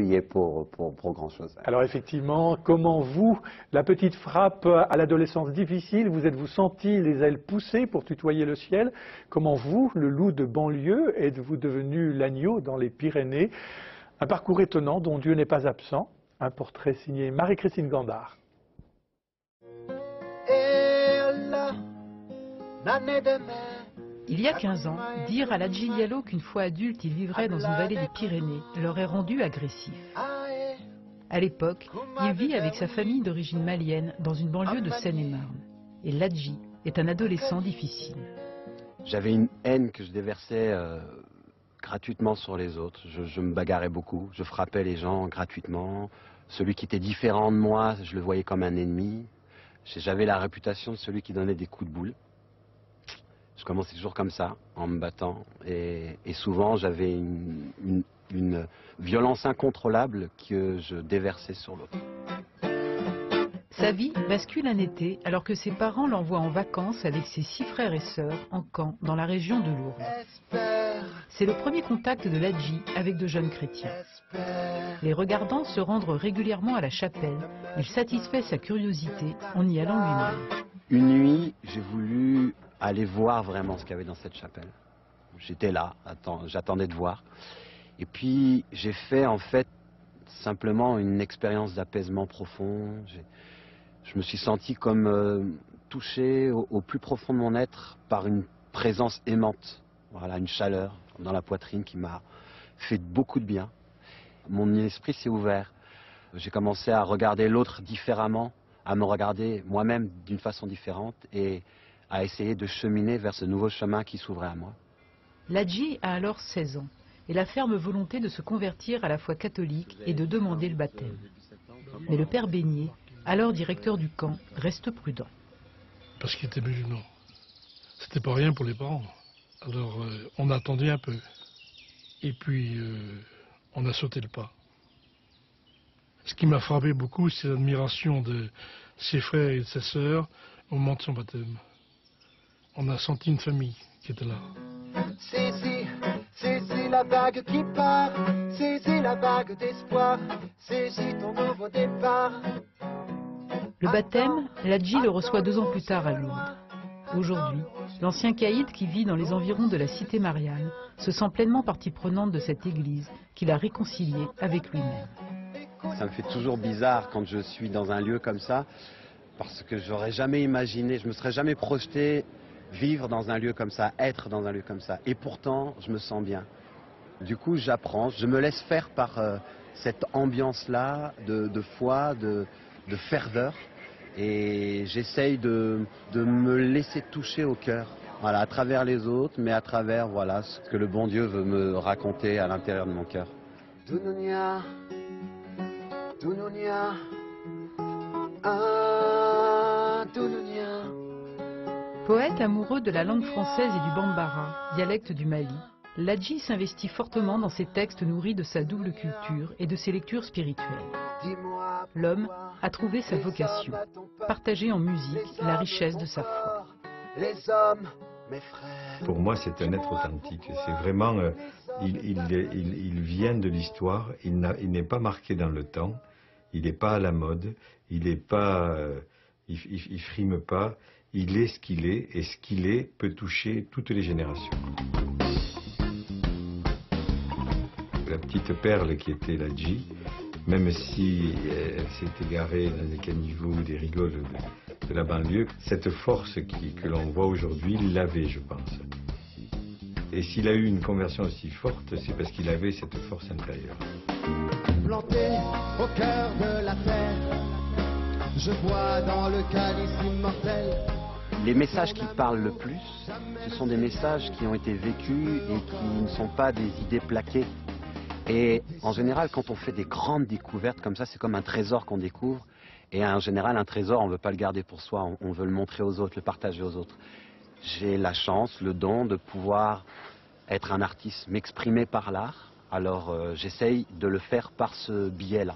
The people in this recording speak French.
y est pour grand-chose. Alors effectivement, comment vous, la petite frappe à l'adolescence difficile, vous êtes-vous senti les ailes poussées pour tutoyer le ciel? Comment vous, le loup de banlieue, êtes-vous devenu l'agneau dans les Pyrénées? Un parcours étonnant dont Dieu n'est pas absent. Un portrait signé Marie-Christine Gandard. Il y a 15 ans, dire à Ladji Diallo qu'une fois adulte il vivrait dans une vallée des Pyrénées l'aurait rendu agressif. À l'époque, il vit avec sa famille d'origine malienne dans une banlieue de Seine-et-Marne. Et Ladji est un adolescent difficile. J'avais une haine que je déversais gratuitement sur les autres. Je me bagarrais beaucoup, je frappais les gens gratuitement. Celui qui était différent de moi, je le voyais comme un ennemi. J'avais la réputation de celui qui donnait des coups de boule. Je commençais toujours comme ça, en me battant. Et souvent, j'avais une violence incontrôlable que je déversais sur l'autre. Sa vie bascule un été alors que ses parents l'envoient en vacances avec ses 6 frères et sœurs en camp dans la région de Lourdes. C'est le premier contact de Ladji avec de jeunes chrétiens. Les regardant se rendre régulièrement à la chapelle, il satisfait sa curiosité en y allant lui-même. Une nuit, j'ai voulu aller voir vraiment ce qu'il y avait dans cette chapelle. J'étais là, j'attendais de voir. Et puis j'ai fait en fait simplement une expérience d'apaisement profond. Je me suis senti comme touché au plus profond de mon être par une présence aimante. Voilà, une chaleur dans la poitrine qui m'a fait beaucoup de bien. Mon esprit s'est ouvert. J'ai commencé à regarder l'autre différemment, à me regarder moi-même d'une façon différente et à essayer de cheminer vers ce nouveau chemin qui s'ouvrait à moi. Ladji a alors 16 ans et la ferme volonté de se convertir à la foi catholique et de demander le baptême. Mais le père Beignet, alors directeur du camp, reste prudent. Parce qu'il était musulman. C'était pas rien pour les parents. Alors on attendait un peu. Et puis on a sauté le pas. Ce qui m'a frappé beaucoup, c'est l'admiration de ses frères et de ses sœurs au moment de son baptême. On a senti une famille qui était là. Saisis la vague qui part, saisis la vague d'espoir, saisis ton nouveau départ. Le baptême, Ladji le reçoit 2 ans plus tard à Lourdes. Aujourd'hui, l'ancien caïd qui vit dans les environs de la cité Marianne se sent pleinement partie prenante de cette église qu'il a réconciliée avec lui-même. Ça me fait toujours bizarre quand je suis dans un lieu comme ça, parce que j'aurais jamais imaginé, je me serais jamais projeté vivre dans un lieu comme ça, être dans un lieu comme ça. Et pourtant, je me sens bien. Du coup, j'apprends, je me laisse faire par cette ambiance-là de foi, de ferveur. Et j'essaye de me laisser toucher au cœur, voilà, à travers les autres, mais à travers voilà, ce que le bon Dieu veut me raconter à l'intérieur de mon cœur. Dunounia, Dunounia, ah, Dunounia. Poète amoureux de la langue française et du bambara, dialecte du Mali, Ladji s'investit fortement dans ses textes nourris de sa double culture et de ses lectures spirituelles. L'homme a trouvé sa vocation, partager en musique la richesse de sa foi. Les hommes, mes frères. Pour moi, c'est un être authentique. C'est vraiment, il vient de l'histoire. Il n'est pas marqué dans le temps. Il n'est pas à la mode. Il n'est pas, il frime pas. Il est ce qu'il est, et ce qu'il est peut toucher toutes les générations. La petite perle qui était Ladji, même si elle s'est égarée dans les caniveaux des rigoles de la banlieue, cette force que l'on voit aujourd'hui, il l'avait, je pense. Et s'il a eu une conversion aussi forte, c'est parce qu'il avait cette force intérieure. Planté au cœur de la terre, je bois dans le calice immortel. Les messages qui parlent le plus, ce sont des messages qui ont été vécus et qui ne sont pas des idées plaquées. Et en général, quand on fait des grandes découvertes comme ça, c'est comme un trésor qu'on découvre. Et en général, un trésor, on ne veut pas le garder pour soi, on veut le montrer aux autres, le partager aux autres. J'ai la chance, le don de pouvoir être un artiste, m'exprimer par l'art. Alors j'essaye de le faire par ce biais-là.